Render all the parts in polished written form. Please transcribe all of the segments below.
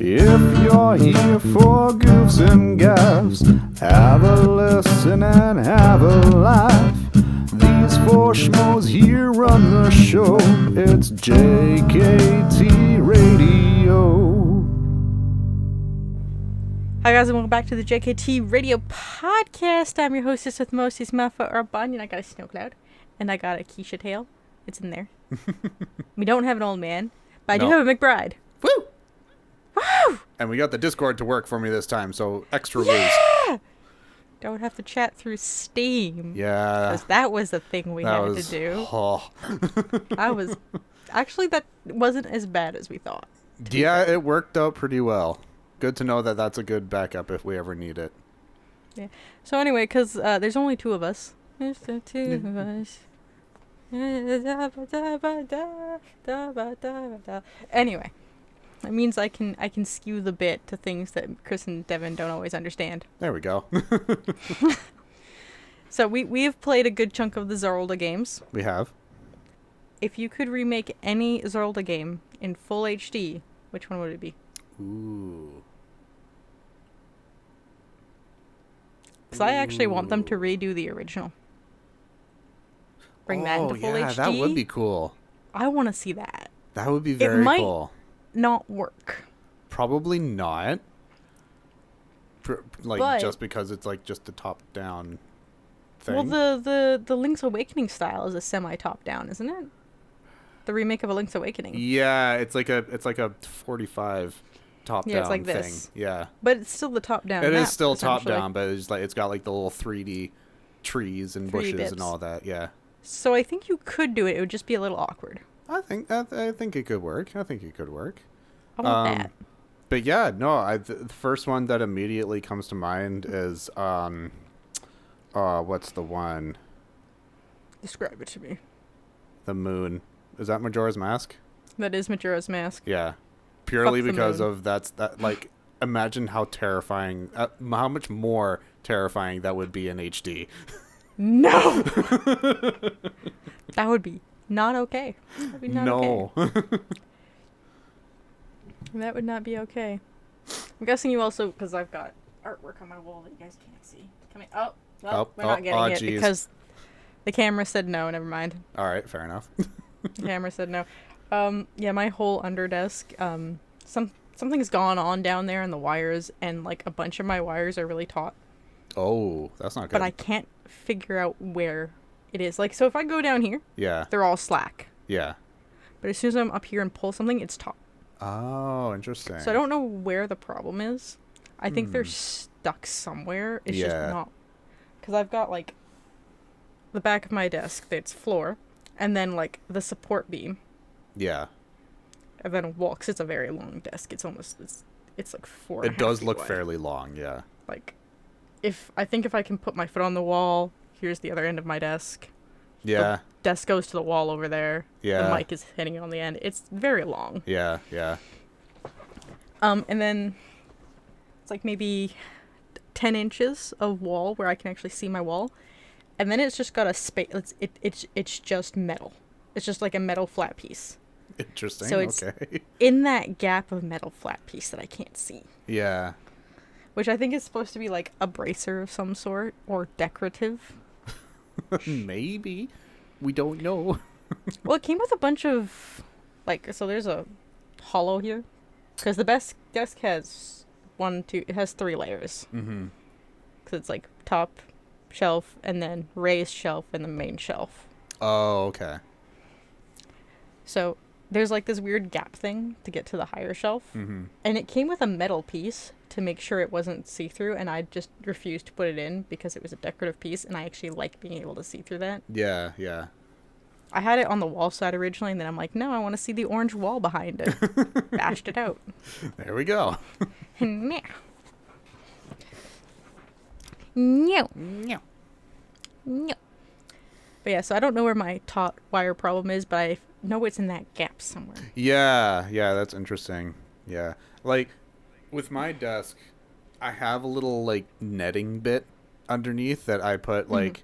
If you're here for goofs and gaffs, have a listen and have a laugh. These four schmoes here run the show. It's JKT Radio. Hi guys, and welcome back to the JKT Radio Podcast. I'm your hostess with Moses Mafa or Bunyan. I got a snow cloud, and I got a Keisha tail. It's in there. We don't have an old man, but I do have a McBride. Woo! Woo! And we got the Discord to work for me this time, so extra Yeah! boost. Don't have to chat through Steam. Yeah. Because that was the thing we had to do. Oh. Actually, that wasn't as bad as we thought. Yeah, it worked out pretty well. Good to know that that's a good backup if we ever need it. Yeah. So anyway, because there's only two of us. There's the two of us. Anyway, that means I can skew the bit to things that Chris and Devin don't always understand. There we go. So we have played a good chunk of the Zelda games. We have. If you could remake any Zelda game in full HD, which one would it be? Ooh. Because I actually want them to redo the original. Bring that into full HD. That would be cool. I want to see that. That would be very cool. Not work. Probably not. But, just because it's like just the top-down thing. Well, the Link's Awakening style is a semi-top-down, isn't it? The remake of A Link's Awakening. Yeah, it's like a 45 top-down it's like thing. this. Yeah. But it's still the top-down. It is still top-down, but it's got like the little 3D trees and bushes bits. and all that. Yeah. So I think you could do it. It would just be a little awkward. I think it could work. I want that. But yeah, no. The first one that immediately comes to mind is what's the one? Describe it to me. The moon. Is that Majora's Mask? That is Majora's Mask. Yeah. Purely Fuck the because moon. of that. Like, imagine how terrifying, how much more terrifying that would be in HD. No. That would be not okay. That would be not okay. That would not be okay. I'm guessing you also, because I've got artwork on my wall that you guys can't see. We're not getting it because the camera said no. Never mind. All right, fair enough. The camera said no. Yeah, my whole under desk. Something's gone on down there in the wires, and like a bunch of my wires are really taut. Oh, that's not good. But I can't figure out where it is. Like, so if I go down here, yeah, they're all slack. Yeah. But as soon as I'm up here and pull something, it's taut. Oh, interesting. So I don't know where the problem is. I think they're stuck somewhere. It's just not. Because I've got, like, the back of my desk that's floor, and then, like, the support beam. Yeah. And then a wall, because it's a very long desk. It's almost, it's like 4 It does look fairly long, yeah. Like, if I can put my foot on the wall, here's the other end of my desk. Yeah. The desk goes to the wall over there. Yeah. The mic is hitting it on the end. It's very long. Yeah, yeah. And then it's like maybe 10 inches of wall where I can actually see my wall. And then it's just got a space. It's just metal. It's just like a metal flat piece. Interesting. So it's okay. in that gap of metal flat piece that I can't see. Yeah. Which I think is supposed to be like a bracer of some sort or decorative. Maybe. We don't know. Well, it came with a bunch of, like, so there's a hollow here. Because the best desk has it has 3 layers. Mm-hmm. Because it's like top shelf and then raised shelf and the main shelf. Oh, okay. So there's like this weird gap thing to get to the higher shelf. Mm-hmm. And it came with a metal piece to make sure it wasn't see-through, and I just refused to put it in because it was a decorative piece, and I actually like being able to see through that. Yeah, yeah. I had it on the wall side originally, and then I'm like, no, I want to see the orange wall behind it. Bashed it out. There we go. No. No. No. But yeah, so I don't know where my taut wire problem is, but I know it's in that gap somewhere. Yeah, that's interesting. Yeah. Like, with my desk, I have a little, like, netting bit underneath that I put, like,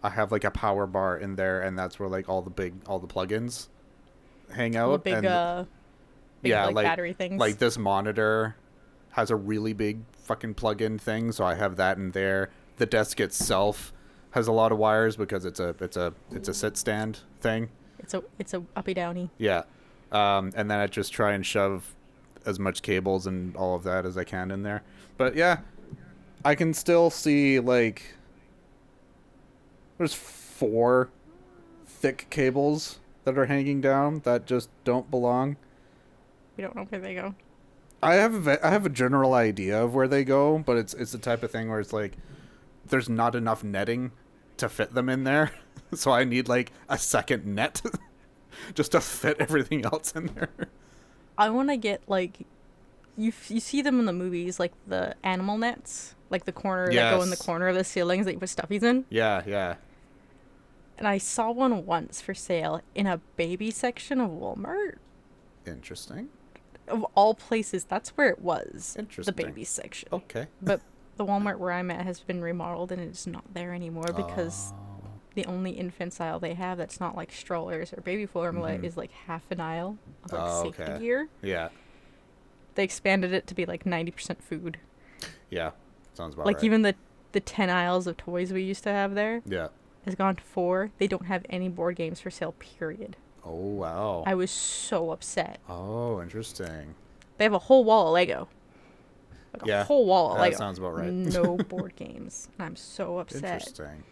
I have, like, a power bar in there, and that's where, like, all the plugins hang out. The big, big Yeah, like like battery things. like this monitor has a really big fucking plug-in thing, so I have that in there. The desk itself has a lot of wires because it's a sit stand thing. It's a uppy downy. Yeah. And then I just try and shove as much cables and all of that as I can in there. But yeah, I can still see like there's 4 thick cables that are hanging down that just don't belong. We don't know where they go. I have a general idea of where they go, but it's the type of thing where it's like there's not enough netting to fit them in there. So I need like a second net just to fit everything else in there. I want to get like you see them in the movies, like the animal nets, like the corner that go in the corner of the ceilings that you put stuffies in. Yeah, yeah. And I saw one once for sale in a baby section of Walmart. Interesting. Of all places, that's where it was. Interesting. The baby section. Okay. But the Walmart where I'm at has been remodeled and it's not there anymore because the only infant aisle they have that's not like strollers or baby formula is like half an aisle of like safety gear. Yeah. They expanded it to be like 90% food. Yeah. Sounds about like right. even the 10 aisles of toys we used to have there has gone to 4. They don't have any board games for sale, period. Oh, wow. I was so upset. Oh, interesting. They have a whole wall of Lego. Like a whole wall of Lego. That sounds about right. No board games. And I'm so upset. Interesting.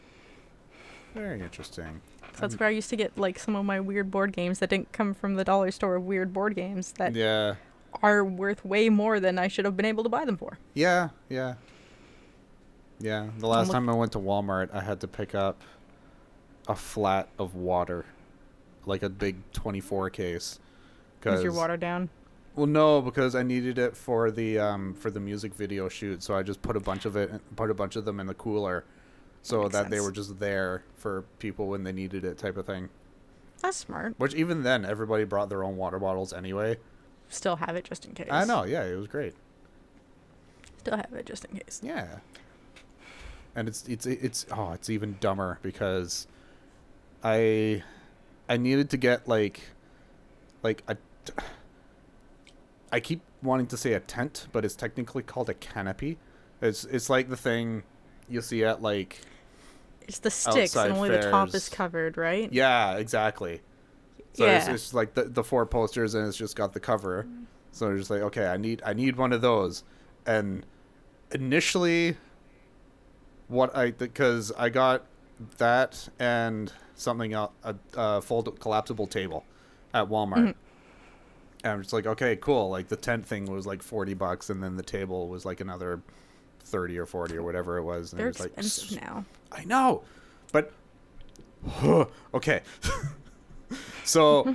Very interesting. So that's where I used to get like some of my weird board games that didn't come from the dollar store of weird board games that are worth way more than I should have been able to buy them for. Yeah, yeah. Yeah, the last time I went to Walmart, I had to pick up a flat of water, like a big 24 case. Is your water down? Well, no, because I needed it for the music video shoot, so I just put a bunch of them in the cooler, so that they were just there for people when they needed it, type of thing. That's smart. Which even then, everybody brought their own water bottles anyway. Still have it just in case. I know, yeah, it was great. Still have it just in case. Yeah. And it's even dumber because I needed to get like a. I keep wanting to say a tent, but it's technically called a canopy. It's like the thing you see at like. It's the sticks and only the top is covered, right? Yeah, exactly. So it's like the 4 posters and it's just got the cover. So it's just like, okay, I need one of those. And initially, because I got that and something else, a collapsible table at Walmart. Mm-hmm. And I'm just like, okay, cool. Like the tent thing was like $40, and then the table was like another 30 or 40 or whatever it was. And they're it was expensive now. I know, but okay. So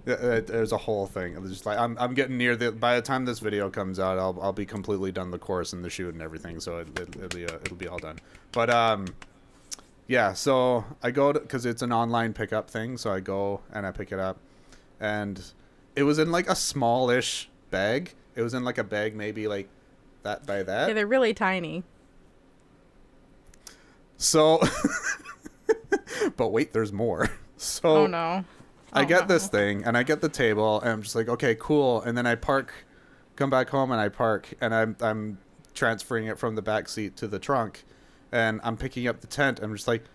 there's a whole thing. It's just like I'm getting near by the time this video comes out, I'll be completely done the course and the shoot and everything. So it'll be all done. But yeah. So I go because it's an online pickup thing. So I go and I pick it up, and it was in like a smallish bag. It was in like a bag maybe like that by that. Yeah, they're really tiny. So, but wait, there's more. So oh no. I get this thing and I get the table and I'm just like, okay, cool. And then I come back home and I park and I'm transferring it from the back seat to the trunk and I'm picking up the tent. I'm just like,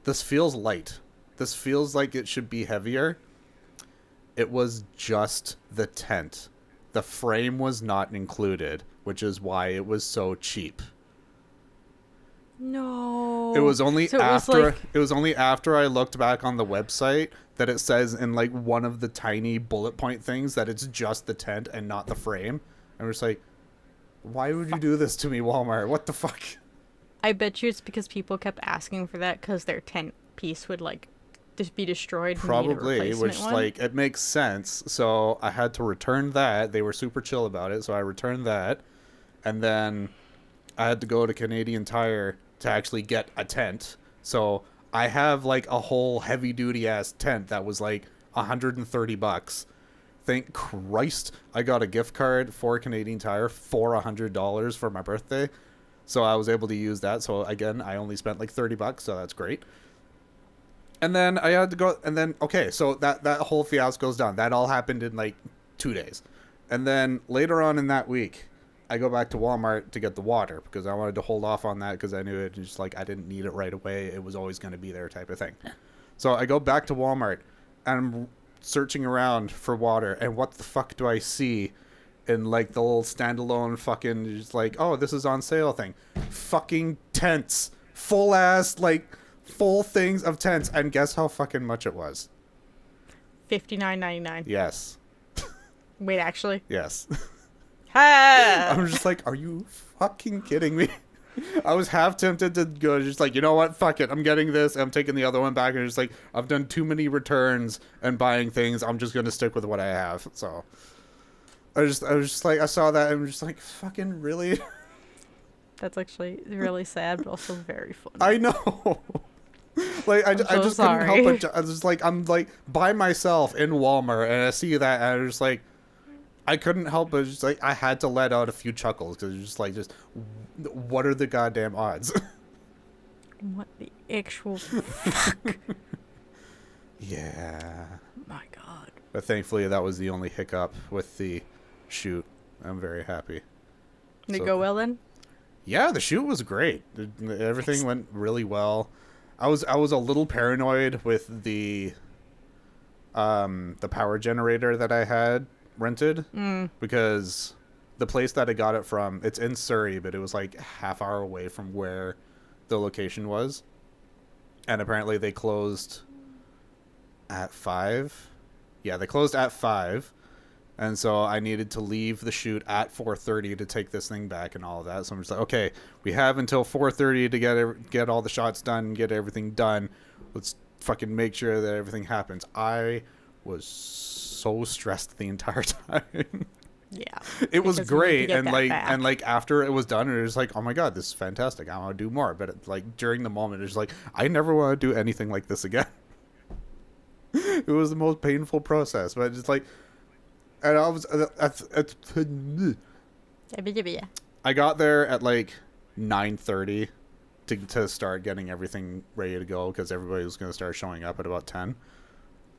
this feels light. This feels like it should be heavier. It was just the tent. The frame was not included, which is why it was so cheap. No. It was only after I looked back on the website that it says in like one of the tiny bullet point things that it's just the tent and not the frame. And we're just like, why would you do this to me, Walmart? What the fuck? I bet you it's because people kept asking for that because their tent piece would like just be destroyed. Probably, which like it makes sense. So I had to return that. They were super chill about it, so I returned that, and then I had to go to Canadian Tire to actually get a tent. So I have like a whole heavy duty ass tent that was like $130. Thank Christ I got a gift card for Canadian Tire for $100 for my birthday. So I was able to use that. So again, I only spent like $30, so that's great. And then I had to go, and then, okay, so that whole fiasco's done. That all happened in like 2 days. And then later on in that week, I go back to Walmart to get the water because I wanted to hold off on that because I knew it just like I didn't need it right away. It was always going to be there type of thing. So I go back to Walmart and I'm searching around for water. And what the fuck do I see in like the little standalone fucking just like, oh, this is on sale thing. Fucking tents. Full ass, like full things of tents. And guess how fucking much it was? $59.99. Yes. Wait, actually? Yes. Ha! I'm just like, are you fucking kidding me? I was half tempted to go, just like, you know what? Fuck it. I'm getting this. I'm taking the other one back. And just like, I've done too many returns and buying things. I'm just going to stick with what I have. So I was just like, I saw that and I'm just like, fucking really? That's actually really sad, but also very funny. I know. Like, I just couldn't help it. I was just like, I'm like by myself in Walmart and I see that and I was just like, I couldn't help but just like I had to let out a few chuckles because just like what are the goddamn odds? What the actual fuck? Yeah. My God. But thankfully that was the only hiccup with the shoot. I'm very happy. Did it go well then? Yeah, the shoot was great. Everything went really well. I was a little paranoid with the power generator that I had rented because the place that I got it from, it's in Surrey, but it was like half hour away from where the location was, and apparently they closed at 5. Yeah, they closed at 5, and so I needed to leave the shoot at 4:30 to take this thing back and all of that. So I'm just like, okay, we have until 4:30 to get all the shots done, get everything done. Let's fucking make sure that everything happens. I was so stressed the entire time. Yeah. It was great, and like after it was done, it was like, oh my God, this is fantastic. I want to do more. But like during the moment, it's like I never want to do anything like this again. It was the most painful process, but it's like, and I was I got there at like 9:30 to start getting everything ready to go because everybody was going to start showing up at about 10.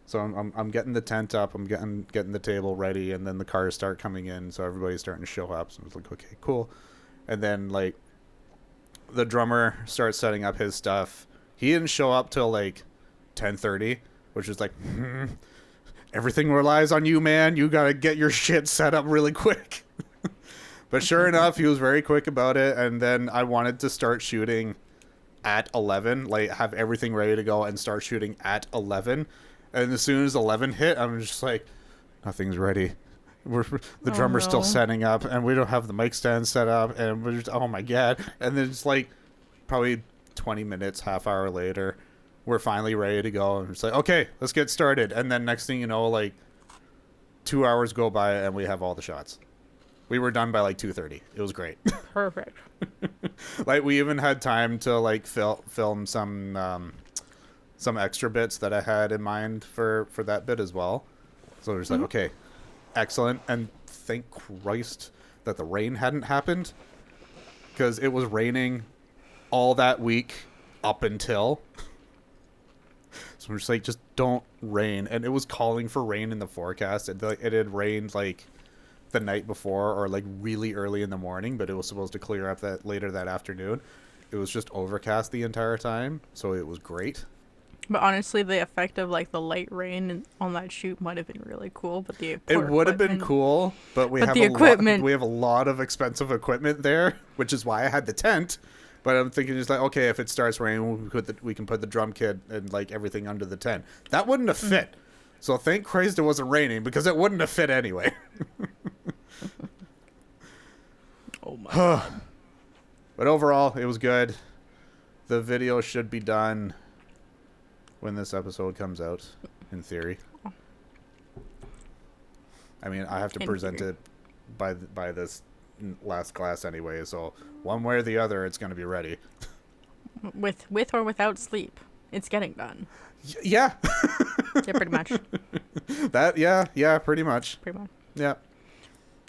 So I'm getting the tent up, I'm getting the table ready, and then the cars start coming in, so everybody's starting to show up. So I was like, okay, cool. And then like the drummer starts setting up his stuff. He didn't show up till like 10:30, which is like, everything relies on you, man. You gotta get your shit set up really quick. But sure enough, he was very quick about it. And then I wanted to start shooting at 11, like have everything ready to go and start shooting at 11. And as soon as 11 hit, I'm just like, nothing's ready. The drummer's still setting up, and we don't have the mic stand set up, and we're just, oh my God. And then it's like probably 20 minutes, half hour later, we're finally ready to go. And it's like, okay, let's get started. And then next thing you know, like 2 hours go by and we have all the shots. We were done by like 2:30. It was great. Perfect. Like we even had time to like film some extra bits that I had in mind for that bit as well. So it was like, okay, excellent. And thank Christ that the rain hadn't happened, because it was raining all that week up until. So we're just like, just don't rain. And it was calling for rain in the forecast. It had rained like the night before or like really early in the morning, but it was supposed to clear up that later that afternoon. It was just overcast the entire time, so it was great. But honestly, the effect of like the light rain on that shoot might have been really cool. But it would have been cool, but we have a lot of expensive equipment there, which is why I had the tent. But I'm thinking just like, okay, if it starts raining, we can put the drum kit and like everything under the tent. That wouldn't have fit. So thank Christ it wasn't raining, because it wouldn't have fit anyway. Oh my God. But overall, it was good. The video should be done when this episode comes out, in theory. I mean, I have to present it by this last class anyway, so one way or the other, it's going to be ready. With or without sleep, it's getting done. Yeah. Yeah, pretty much. Yeah, pretty much. Pretty much. Yeah.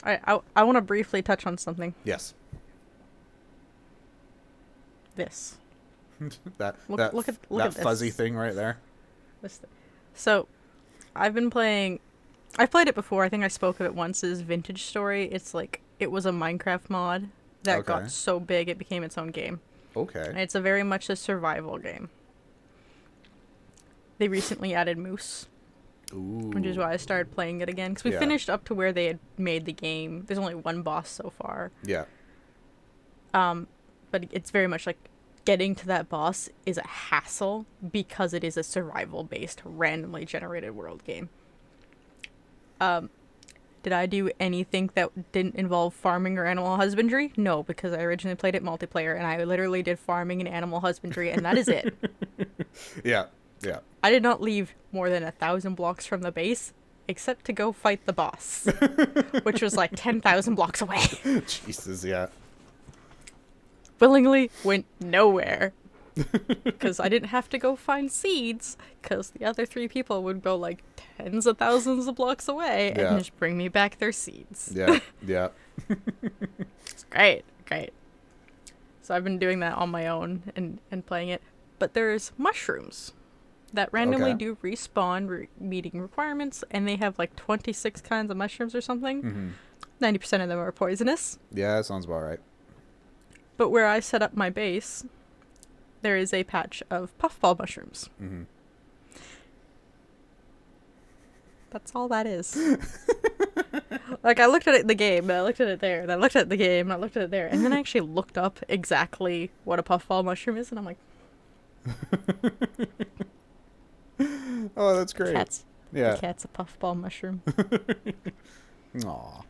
I want to briefly touch on something. Yes. This. Look at this fuzzy thing right there. So, I've been playing I've played it before. I think I spoke of it once. Is Vintage Story. It's like it was a Minecraft mod that got so big it became its own game. Okay. And it's a very much a survival game. They recently added moose, which is why I started playing it again. Because we finished up to where they had made the game. There's only one boss so far. Yeah. But it's very much like getting to that boss is a hassle because it is a survival-based, randomly generated world game. Did I do anything that didn't involve farming or animal husbandry? No, because I originally played it multiplayer, and I literally did farming and animal husbandry, and that is it. Yeah, yeah. I did not leave more than 1,000 blocks from the base, except to go fight the boss, which was like 10,000 blocks away. Jesus, yeah. Willingly went nowhere. Because I didn't have to go find seeds, because the other 3 people would go like tens of thousands of blocks away and just bring me back their seeds. Yeah, yeah. It's great, great. So I've been doing that on my own and playing it. But there's mushrooms that randomly do respawn meeting requirements, and they have like 26 kinds of mushrooms or something. 90% of them are poisonous. Yeah, that sounds about right. But where I set up my base, there is a patch of puffball mushrooms. That's all that is. Like, I looked at it in the game, and I looked at it there, and I looked at the game, and I looked at it there, and then I actually looked up exactly what a puffball mushroom is, and I'm like... Oh, that's great. The cat's a puffball mushroom. Aw.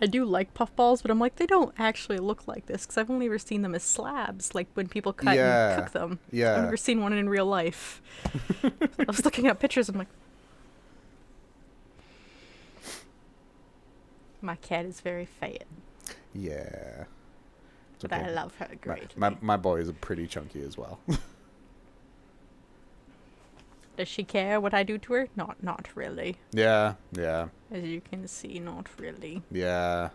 I do like puffballs, but I'm like, they don't actually look like this, because I've only ever seen them as slabs, like when people cut and cook them. Yeah. I've never seen one in real life. I was looking at pictures, I'm like... My cat is very fat. Yeah. But okay. I love her greatly. My boy is pretty chunky as well. Does she care what I do to her? Not really. Yeah, yeah. As you can see, not really. Yeah.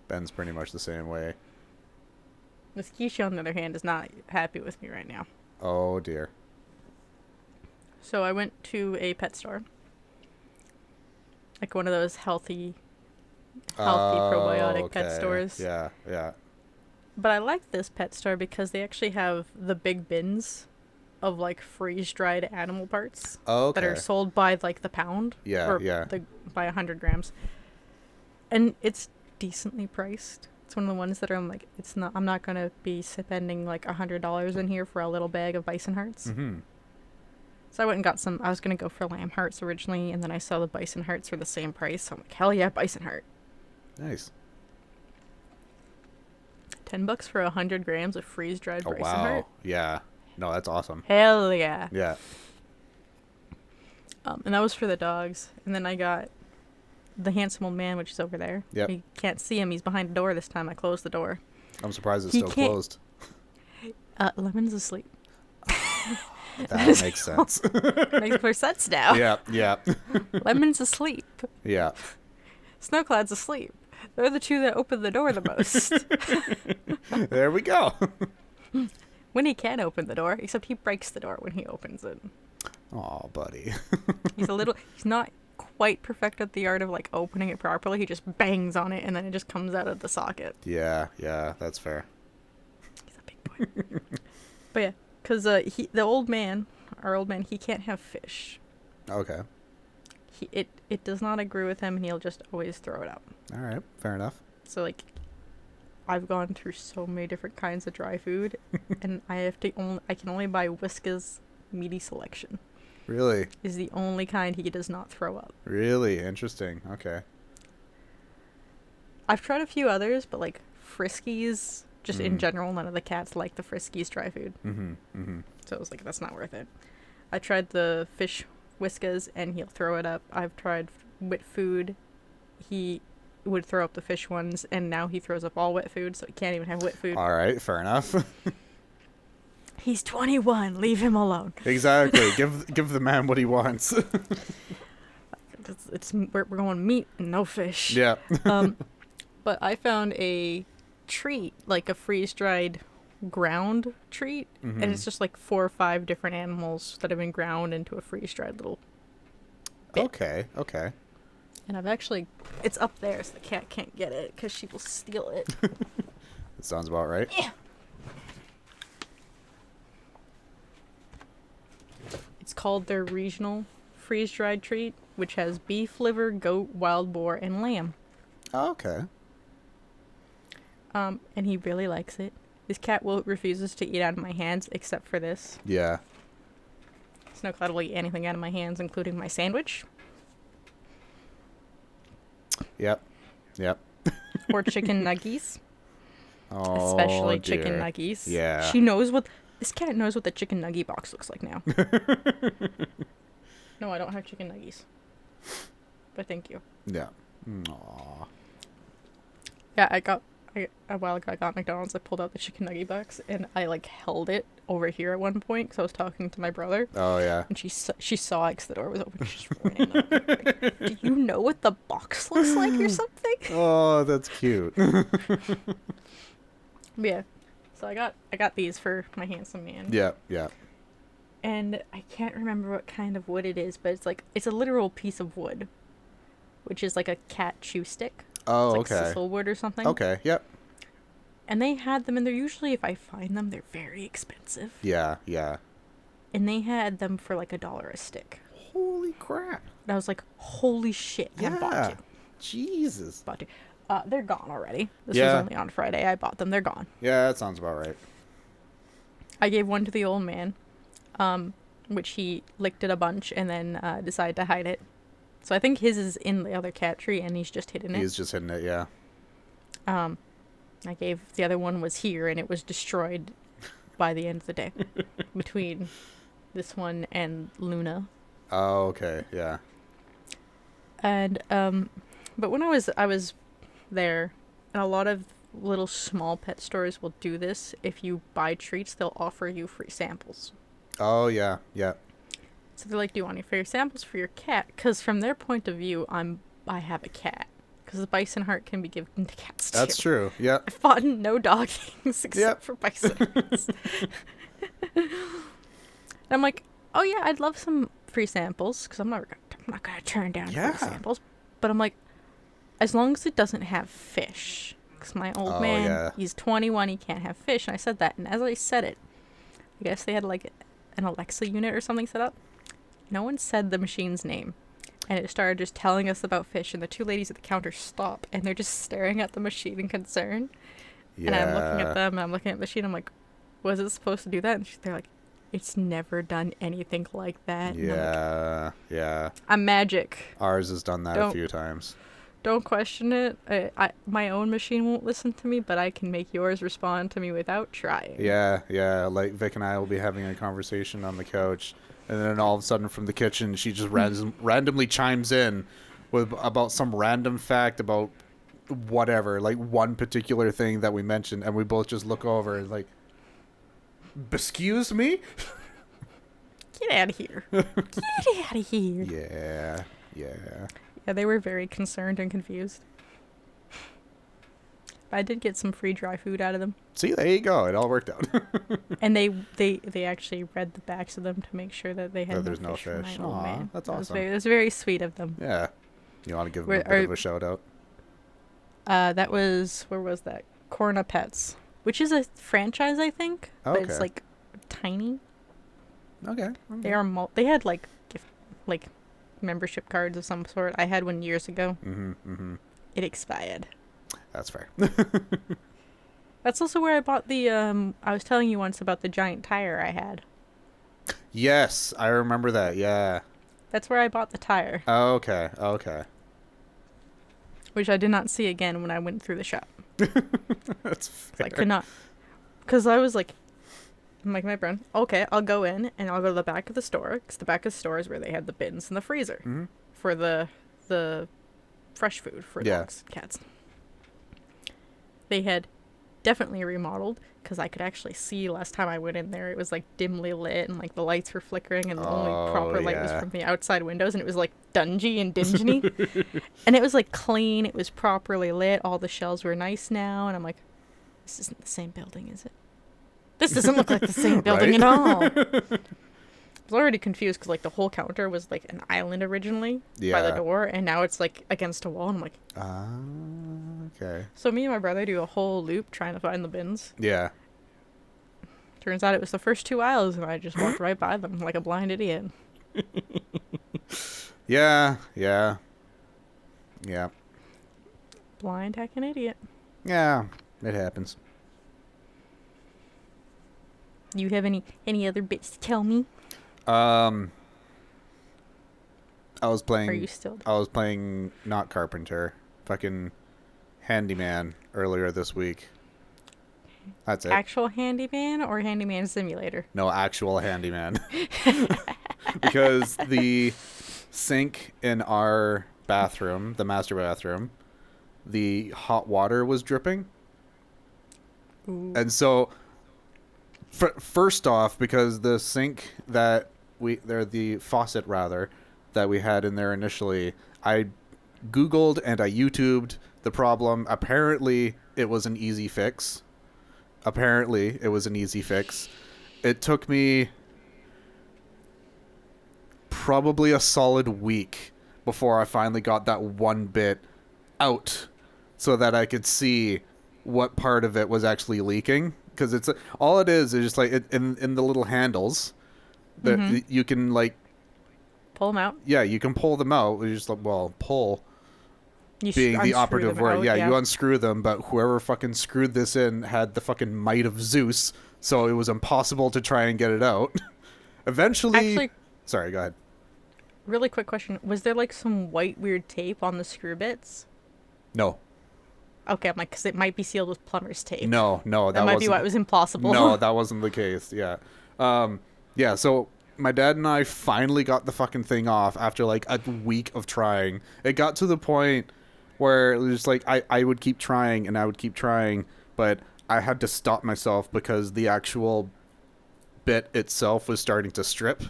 Ben's pretty much the same way. Miss Keisha, on the other hand, is not happy with me right now. Oh, dear. So I went to a pet store. Like one of those healthy probiotic pet stores. Yeah, yeah. But I like this pet store because they actually have the big bins of like freeze-dried animal parts that are sold by like the pound. Yeah, yeah. By 100 grams. And it's decently priced. It's one of the ones that are I'm like, I'm not going to be spending like $100 in here for a little bag of bison hearts. Mm-hmm. So I went and got some. I was going to go for lamb hearts originally, and then I saw the bison hearts were the same price. So I'm like, hell yeah, bison heart. Nice. $10 for 100 grams of freeze-dried bison heart. Yeah. No, that's awesome. Hell yeah. Yeah. And that was for the dogs. And then I got the handsome old man, which is over there. Yep. You can't see him. He's behind the door this time. I closed the door. I'm surprised it's still closed. Lemon's asleep. That makes sense. Makes more sense now. Yeah, yeah. Lemon's asleep. Yeah. Snowcloud's asleep. They're the 2 that open the door the most. There we go. When he can open the door, except he breaks the door when he opens it. Aw, buddy. He's not quite perfect at the art of like opening it properly. He just bangs on it and then it just comes out of the socket. Yeah, that's fair. He's a big boy. But yeah, because our old man, he can't have fish. Okay. It does not agree with him, and he'll just always throw it out. All right, fair enough. So like, I've gone through so many different kinds of dry food, and I can only buy Whiskas Meaty Selection. Really? Is the only kind he does not throw up. Really interesting. Okay. I've tried a few others, but like Friskies, just in general, none of the cats like the Friskies dry food. Mm-hmm. Mm-hmm. So I was like, that's not worth it. I tried the fish Whiskas, and he'll throw it up. I've tried wet food. He would throw up the fish ones, and now he throws up all wet food, so he can't even have wet food. All right, fair enough. He's 21. Leave him alone. Exactly. Give the man what he wants. We're going meat and no fish. Yeah. But I found a treat, like a freeze-dried ground treat, and it's just like 4 or 5 different animals that have been ground into a freeze-dried little bit. Okay. And it's up there so the cat can't get it because she will steal it. That sounds about right. Yeah. It's called their regional freeze-dried treat, which has beef liver, goat, wild boar, and lamb. Oh, okay. And he really likes it. This cat refuses to eat out of my hands except for this. Yeah. Snowcloud will eat anything out of my hands, including my sandwich. Yep. Or chicken nuggies. Oh, Especially dear. chicken nuggies. Yeah. This cat knows what the chicken nuggie box looks like now. No, I don't have chicken nuggies. But thank you. Yeah. Aww. Yeah, a while ago I got McDonald's. I pulled out the chicken nugget box and I held it over here at one point because I was talking to my brother. Oh yeah. And she saw it because the door was open. She just ran up. Like, do you know what the box looks like or something? Oh, that's cute. Yeah. So I got these for my handsome man. Yeah. And I can't remember what kind of wood it is, but it's a literal piece of wood, which is like a cat chew stick. Oh, it's like okay. sisal wood or something. Okay. Yep. And they had them, and they're usually, if I find them, they're very expensive. Yeah. And they had them for like $1 a stick. Holy crap. And I was like, holy shit, I bought two. Jesus. Bought two. They're gone already. This Yeah. was only on Friday. I bought them. They're gone. Yeah, that sounds about right. I gave one to the old man, which he licked it a bunch and then decided to hide it. So I think his is in the other cat tree, and he's just hidden it. He's just hitting it, yeah. I gave the other one was here, and it was destroyed by the end of the day between this one and Luna. Oh, okay, yeah. And but when I was there, and a lot of little small pet stores will do this. If you buy treats, they'll offer you free samples. Oh, yeah. So they're like, do you want any free samples for your cat? Because from their point of view, I have a cat. Because the bison heart can be given to cats too. That's true, yeah. I've bought no dog things except for bison hearts. And I'm like, oh yeah, I'd love some free samples, because I'm not going to turn down free samples. But I'm like, as long as it doesn't have fish. Because my old man, he's 21, he can't have fish. And I said that, and as I said it, I guess they had like an Alexa unit or something set up. No one said the machine's name. And it started just telling us about fish, and the two ladies at the counter stop, and they're just staring at the machine in concern. Yeah. And I'm looking at them, and I'm looking at the machine, I'm like, was it supposed to do that? And they're like, it's never done anything like that. Yeah, yeah. I'm magic. Ours has done that a few times. Don't question it. My own machine won't listen to me, but I can make yours respond to me without trying. Yeah. Like Vic and I will be having a conversation on the couch, and then all of a sudden from the kitchen, she just randomly chimes in with about some random fact about whatever, like one particular thing that we mentioned, and we both just look over and like, excuse me? Get out of here. Get out of here. Yeah. Yeah, they were very concerned and confused. I did get some free dry food out of them. See, there you go. It all worked out. And they actually read the backs of them to make sure that they had no fish. Oh man, that's awesome. It was very sweet of them. Yeah. You want to give them a bit of a shout out? That was, where was that? Corna Pets, which is a franchise, I think. Okay. But it's like tiny. Okay. They had like membership cards of some sort. I had one years ago. It expired. That's fair. That's also where I bought the I was telling you once about the giant tire I had. Yes, I remember that. Yeah. That's where I bought the tire. Oh, okay. Which I did not see again when I went through the shop. That's fair. I could not. Because I was like, I'm like, my friend, okay, I'll go in and I'll go to the back of the store. Because the back of the store is where they had the bins and the freezer for the fresh food for dogs and cats. They had definitely remodeled, because I could actually see last time I went in there, it was like dimly lit and like the lights were flickering, and the only proper light was from the outside windows, and it was like dungy and dingy. And it was like clean, it was properly lit, all the shelves were nice now, and I'm like, this isn't the same building, is it? This doesn't look like the same building at all. was already confused because like the whole counter was like an island originally by the Yeah. door, and now it's like against a wall. And I'm like, Okay. so me and my brother do a whole loop trying to find the bins. Yeah. Turns out it was the first 2 aisles, and I just walked right by them like a blind idiot. Yeah. Yeah. Yeah. Blind heckin' idiot. Yeah. It happens. You have any other bits to tell me? I was playing. Are you still? I was playing not Carpenter, fucking Handyman earlier this week. That's it. Actual handyman or handyman simulator? No, actual Handyman. Because the sink in our bathroom, the master bathroom, the hot water was dripping. Ooh. And so, first off, because the sink that the faucet rather, that we had in there initially, I Googled and I YouTubed the problem. Apparently, it was an easy fix. It took me probably a solid week before I finally got that one bit out so that I could see what part of it was actually leaking. Because it's all it is just like in the little handles that you can like Pull them out. Yeah, you can pull them out. You just like, well, pull You being the operative word. Out, yeah, you unscrew them, but whoever fucking screwed this in had the fucking might of Zeus, so it was impossible to try and get it out. Eventually, Actually, sorry, go ahead. really quick question: was there like some white weird tape on the screw bits? No, Okay, I'm like, because it might be sealed with plumber's tape. no, that might be why it was impossible. No, that wasn't the case. Yeah, yeah. So my dad and I finally got the fucking thing off after like a week of trying. It got to the point where it was like I would keep trying and I would keep trying, but I had to stop myself because the actual bit itself was starting to strip.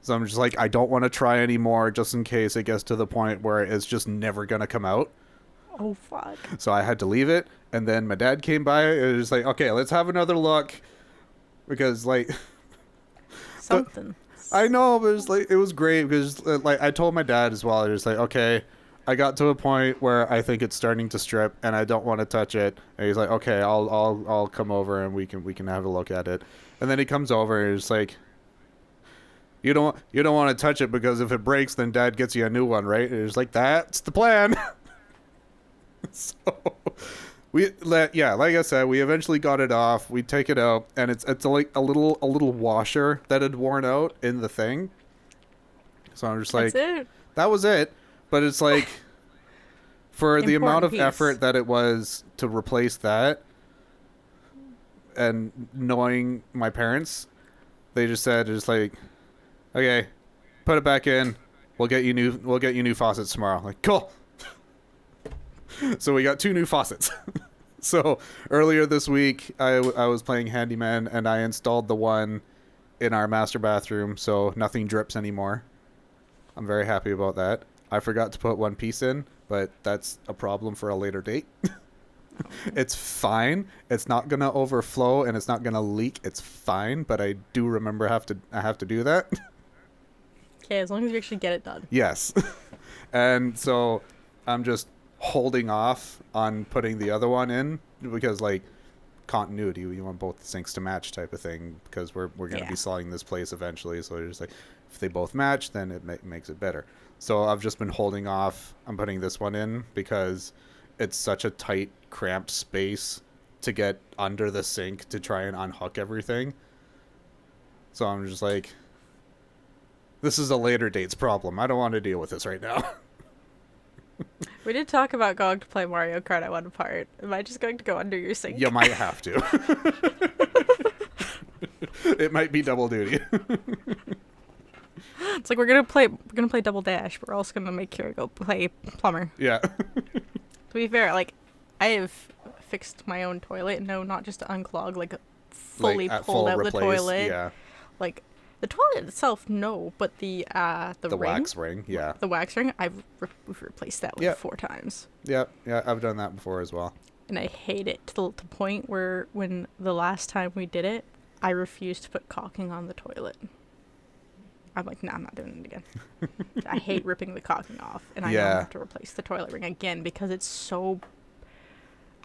So I'm just like, I don't want to try anymore just in case it gets to the point where it's just never going to come out. Oh, fuck. So I had to leave it. And then my dad came by and it was like, okay, let's have another look. Because like... Something. I know, but it was great because like I told my dad as well. I was like, okay, I got to a point where I think it's starting to strip and I don't want to touch it. And he's like, okay, I'll come over and we can have a look at it. And then he comes over and he's like, you don't want to touch it because if it breaks, then Dad gets you a new one, right? And it's like, that's the plan. So like I said, we eventually got it off. We take it out, and it's like a little washer that had worn out in the thing. So I'm just like, That's it. that was it. But it's like, for the amount of piece. effort that it was to replace that, and knowing my parents, they just said, it's like, okay, put it back in. We'll get you new faucets tomorrow. Like, cool. So we got 2 new faucets. So earlier this week, I was playing Handyman, and I installed the one in our master bathroom, so nothing drips anymore. I'm very happy about that. I forgot to put one piece in, but that's a problem for a later date. It's fine. It's not going to overflow, and it's not going to leak. It's fine, but I do remember I have to do that. Okay, as long as you actually get it done. Yes. And so I'm just holding off on putting the other one in because like continuity, you want both the sinks to match type of thing because we're going to be selling this place eventually. So it's like if they both match, then it makes it better. So I've just been holding off on putting this one in because it's such a tight, cramped space to get under the sink to try and unhook everything. So I'm just like, this is a later date's problem. I don't want to deal with this right now. We did talk about going to play Mario Kart at one part. Am I just going to go under your sink? You might have to. It might be double duty. It's like we're gonna play Double Dash. We're also gonna make Kira go play plumber. Yeah. To be fair, like I have fixed my own toilet. No, not just to unclog, like fully Like, pulled out replace, the toilet. Yeah. Like the toilet itself, no, but the ring, wax ring, yeah. the wax ring, we've replaced that like 4 times. Yeah, I've done that before as well. And I hate it to the point where when the last time we did it, I refused to put caulking on the toilet. I'm like, nah, I'm not doing it again. I hate ripping the caulking off, and I Yeah. don't have to replace the toilet ring again because it's so.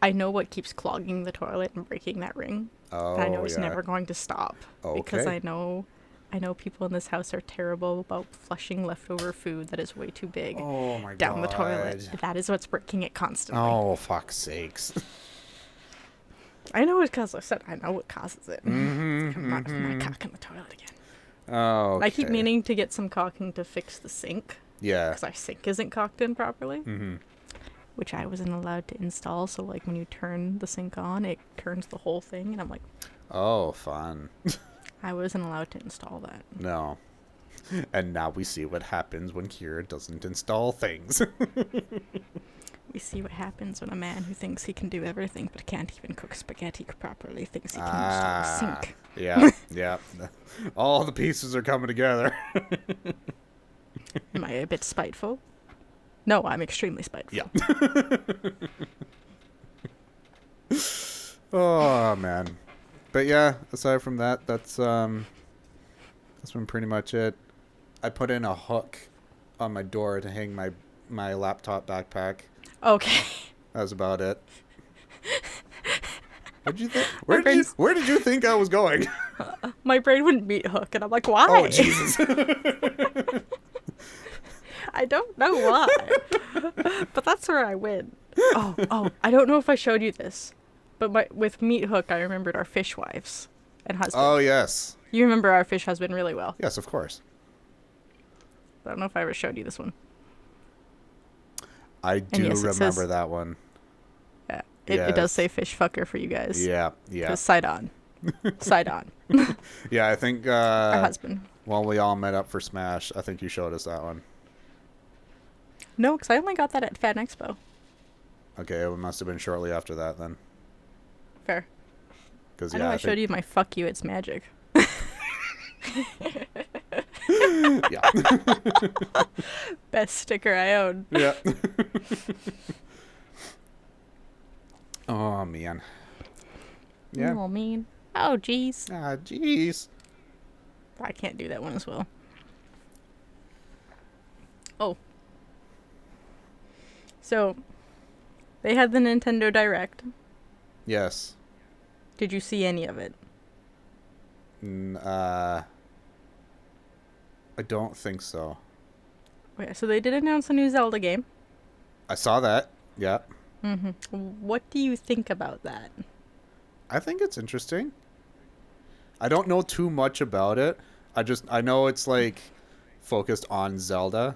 I know what keeps clogging the toilet and breaking that ring. Oh, And I know it's yeah. never going to stop because Okay. I know people in this house are terrible about flushing leftover food that is way too big Oh my down the God. toilet. That is what's breaking it constantly. Oh, fuck's sakes. I know it's because I said I know what causes it. Mm-hmm, Come on, my cock in the toilet again. Oh, okay. I keep meaning to get some caulking to fix the sink Yeah. because our sink isn't caulked in properly, Mm-hmm. which I wasn't allowed to install. So like when you turn the sink on, it turns the whole thing, and I'm like, Oh, fun. I wasn't allowed to install that. No. And now we see what happens when Kira doesn't install things. We see what happens when a man who thinks he can do everything but can't even cook spaghetti properly thinks he can install a sink. Yeah, yeah. All the pieces are coming together. Am I a bit spiteful? No, I'm extremely spiteful. Yeah. Oh, man. But yeah, aside from that, that's been pretty much it. I put in a hook on my door to hang my laptop backpack. Okay. That was about it. What'd you think? My Where did you think I was going? My brain wouldn't meet hook, and I'm like, why? Oh, Jesus. I don't know why. But that's where I win. Oh, I don't know if I showed you this. But with Meat Hook, I remembered our fish wives and husband. Oh, yes. You remember our fish husband really well. Yes, of course. I don't know if I ever showed you this one. I do yes, it remember says- that one. Yeah, it does say fish fucker for you guys. Yeah, yeah. Side on. Side on. Yeah, I think Our husband. when we all met up for Smash, I think you showed us that one. No, because I only got that at Fan Expo. Okay, it must have been shortly after that then. Fair. Cause, I yeah, know I showed you my fuck you, it's magic. Yeah. Best sticker I own. Yeah. Oh, man. Yeah. Oh, mean. Oh, jeez. Ah, jeez. I can't do that one as well. Oh. So, they had the Nintendo Direct. Yes. Did you see any of it? I don't think so. Okay, so they did announce a new Zelda game. I saw that. Yeah. What do you think about that? I think it's interesting. I don't know too much about it. I know it's like focused on Zelda.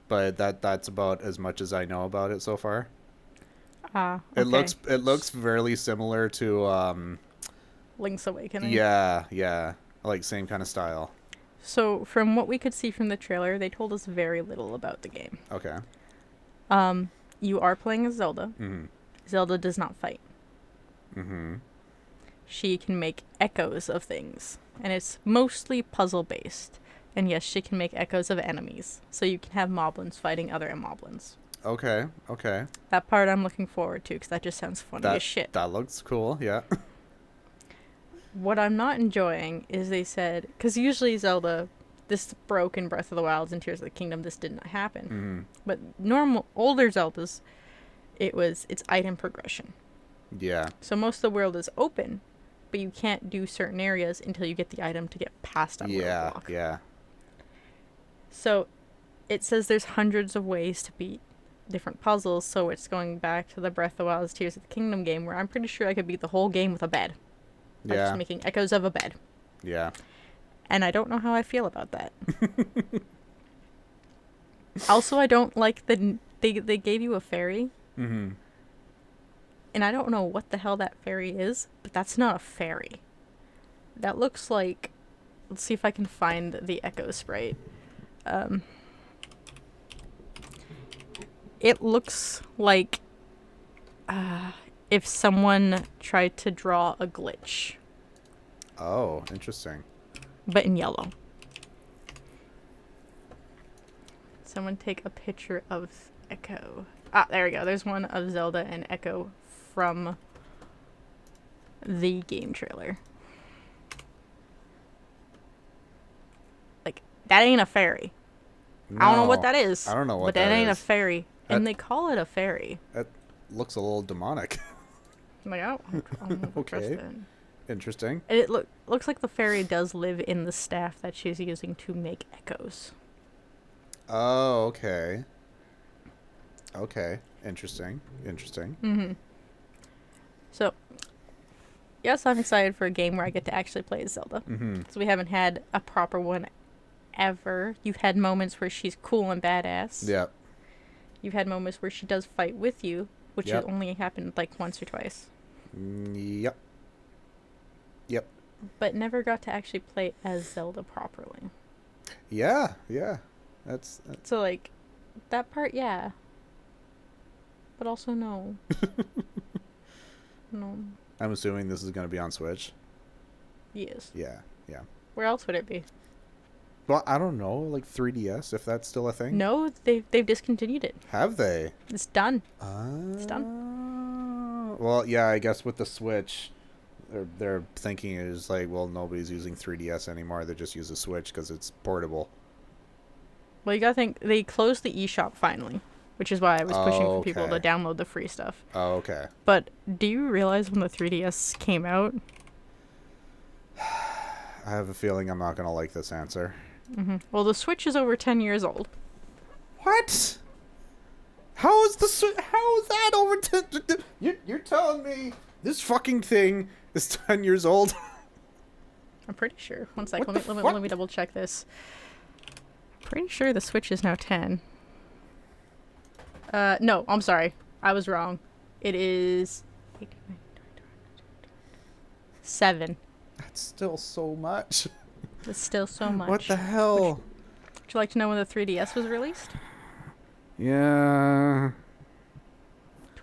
But that's about as much as I know about it so far. Okay. It looks fairly similar to Link's Awakening. yeah. Like same kind of style. So, from what we could see from the trailer, they told us very little about the game. Okay. You are playing as Zelda. Mm-hmm. Zelda does not fight. Mm-hmm. She can make echoes of things, and it's mostly puzzle-based. And yes, she can make echoes of enemies, so you can have moblins fighting other moblins. Okay. That part I'm looking forward to, because that just sounds funny as shit. That looks cool, yeah. What I'm not enjoying is they said, because usually Zelda, this broke in Breath of the Wild and Tears of the Kingdom, this did not happen. Mm-hmm. But older Zeldas, it's item progression. Yeah. So most of the world is open, but you can't do certain areas until you get the item to get past a roadblock. Yeah. So it says there's hundreds of ways to beat different puzzles, so it's going back to the Breath of the Wild's Tears of the Kingdom game, where I'm pretty sure I could beat the whole game with a bed. By just making echoes of a bed. Yeah. And I don't know how I feel about that. Also, I don't like they gave you a fairy. Mm-hmm. And I don't know what the hell that fairy is, but that's not a fairy. That looks like... Let's see if I can find the echo sprite. It looks like if someone tried to draw a glitch. Oh, interesting. But in yellow. Someone take a picture of Echo. Ah, there we go. There's one of Zelda and Echo from the game trailer. That ain't a fairy. No, I don't know what that is. I don't know what but that ain't is. a fairy. That- And they call it a fairy. That looks a little demonic. I'm like, I don't trust Okay. it. Interesting. And it looks like the fairy does live in the staff that she's using to make echoes. Oh, okay. Okay. Interesting. Mm-hmm. So, yes, I'm excited for a game where I get to actually play as Zelda. Mm-hmm. So we haven't had a proper one ever. You've had moments where she's cool and badass. Yep. You've had moments where she does fight with you, which has Yep. only happened like once or twice. Yep. Yep. But never got to actually play as Zelda properly. Yeah. That's So, like, that part, yeah. But also, no. No. I'm assuming this is going to be on Switch. Yes. Yeah. Where else would it be? Well, I don't know, like 3DS, if that's still a thing. No, they've discontinued it. Have they? It's done. It's done. Well, yeah, I guess with the Switch, their thinking is like, well, nobody's using 3DS anymore. They just use the Switch because it's portable. Well, you gotta think, they closed the eShop finally, which is why I was pushing for people to Okay. download the free stuff. Oh, okay. But do you realize when the 3DS came out? I have a feeling I'm not going to like this answer. Mm-hmm. Well, the Switch is over 10 years old. What? How is that over 10? You're telling me this fucking thing is 10 years old? I'm pretty sure. One sec, What let the me fuck? double check this. Pretty sure the Switch is now 10. No, I'm sorry. I was wrong. It is 7. That's still so much. It's still so much. What the hell? Would you like to know when the 3DS was released? Yeah.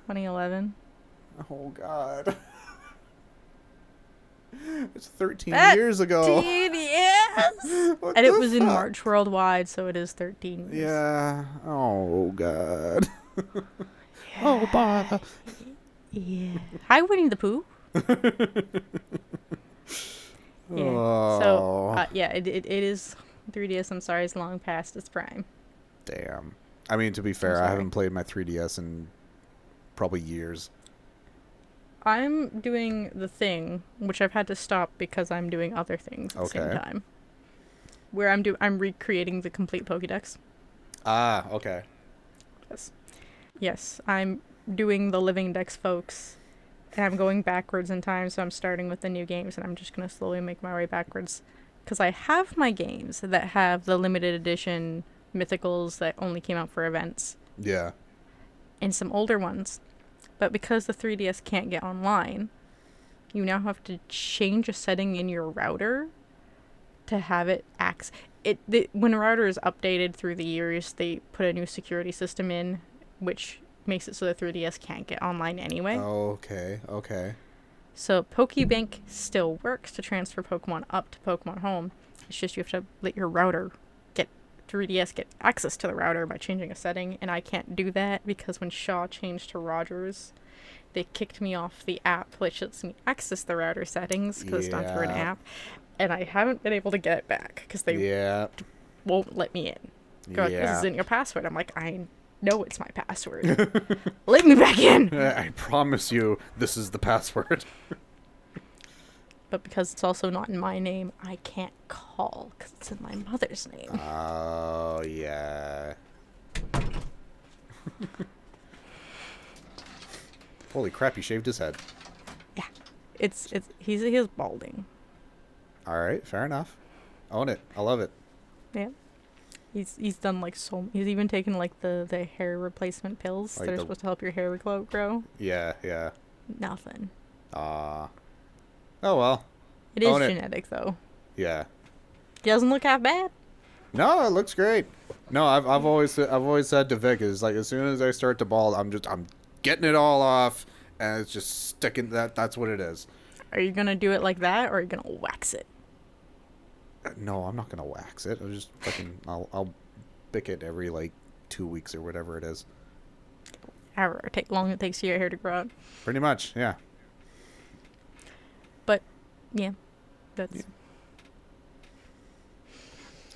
2011. Oh, God. It's 13 That years ago. 3DS! What And it the was in fuck? March worldwide, so it is 13 years. Yeah. Oh, God. Oh, bother. Yeah. Hi, Winnie the Pooh. Yeah. So, Oh, yeah, it is 3DS. I'm sorry, it's long past its prime. damn. I mean, to be fair, I sorry. haven't played my 3DS in probably years. I'm doing the thing, which I've had to stop because I'm doing other things at the same Okay. time. Where I'm recreating the complete Pokédex. Ah, okay. Yes, I'm doing the Living Dex, folks. And I'm going backwards in time, so I'm starting with the new games, and I'm just going to slowly make my way backwards. Because I have my games that have the limited edition mythicals that only came out for events, Yeah. and some older ones. But because the 3DS can't get online, you now have to change a setting in your router to have it when a router is updated through the years, they put a new security system in, which makes it so the 3DS can't get online anyway. Okay. So Pokebank still works to transfer Pokemon up to Pokemon Home. It's just you have to let your router 3DS get access to the router by changing a setting, and I can't do that because when Shaw changed to Rogers, they kicked me off the app, which lets me access the router settings because it's done through an Yeah. app, and I haven't been able to get it back because they Yeah. won't let me in. They're like, this Yeah. isn't your password. I'm like, I know it's my password. Let me back in. I promise you, this is the password. But because it's also not in my name, I can't call because it's in my mother's name. Oh, yeah. Holy crap, he shaved his head. He's balding. All right, fair enough. Own it. I love it. Yeah. He's done like he's even taken like the hair replacement pills Like that are the- supposed to help your hair grow. Yeah. Nothing. Oh, well. It is Own it. genetic though. Yeah. He doesn't look half bad. No, it looks great. No, I've always said to Vic is like as soon as I start to bald, I'm getting it all off and it's just sticking that's what it is. Are you gonna do it like that, or are you gonna wax it? No, I'm not gonna wax it. I'll bick it every like 2 weeks or whatever it is. However long it takes for your hair to grow out. Pretty much, yeah. But yeah, that's. Yeah.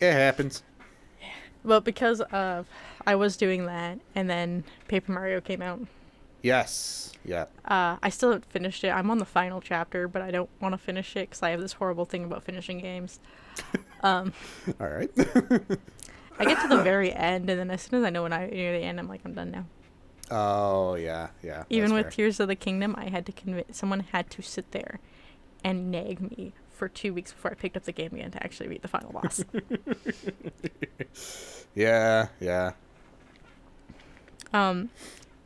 It happens. But because I was doing that, and then Paper Mario came out. Yes. Yeah. I still haven't finished it. I'm on the final chapter, but I don't want to finish it because I have this horrible thing about finishing games. All right. I get to the very end, and then as soon as I know when I near the end, I'm like, I'm done now. Oh, yeah. Yeah. Even that's with fair. Tears of the Kingdom, I had to someone had to sit there and nag me for 2 weeks before I picked up the game again to actually beat the final boss. Yeah. Yeah. I'm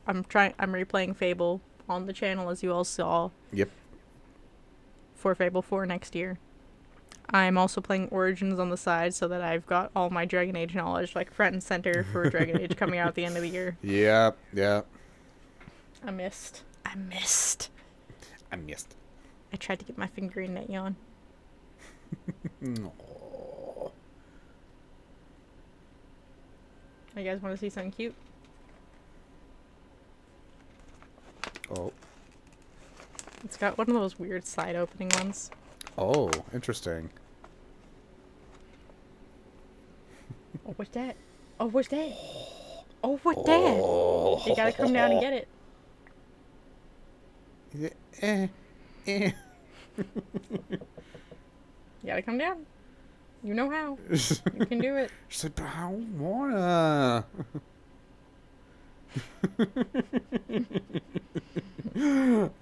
replaying Fable on the channel, as you all saw, Yep. for Fable 4 next year. I'm also playing Origins on the side so that I've got all my Dragon Age knowledge like front and center for Dragon Age coming out at the end of the year. Yep. Yep. I missed. I missed. I tried to get my finger in that yawn. No. You guys want to see something cute? Oh. It's got one of those weird side opening ones. Oh, interesting. Oh, what's that? Oh, what's that? Oh, what's that? You gotta come down and get it. Eh. You gotta come down. You know how. You can do it. She said, but I don't wanna.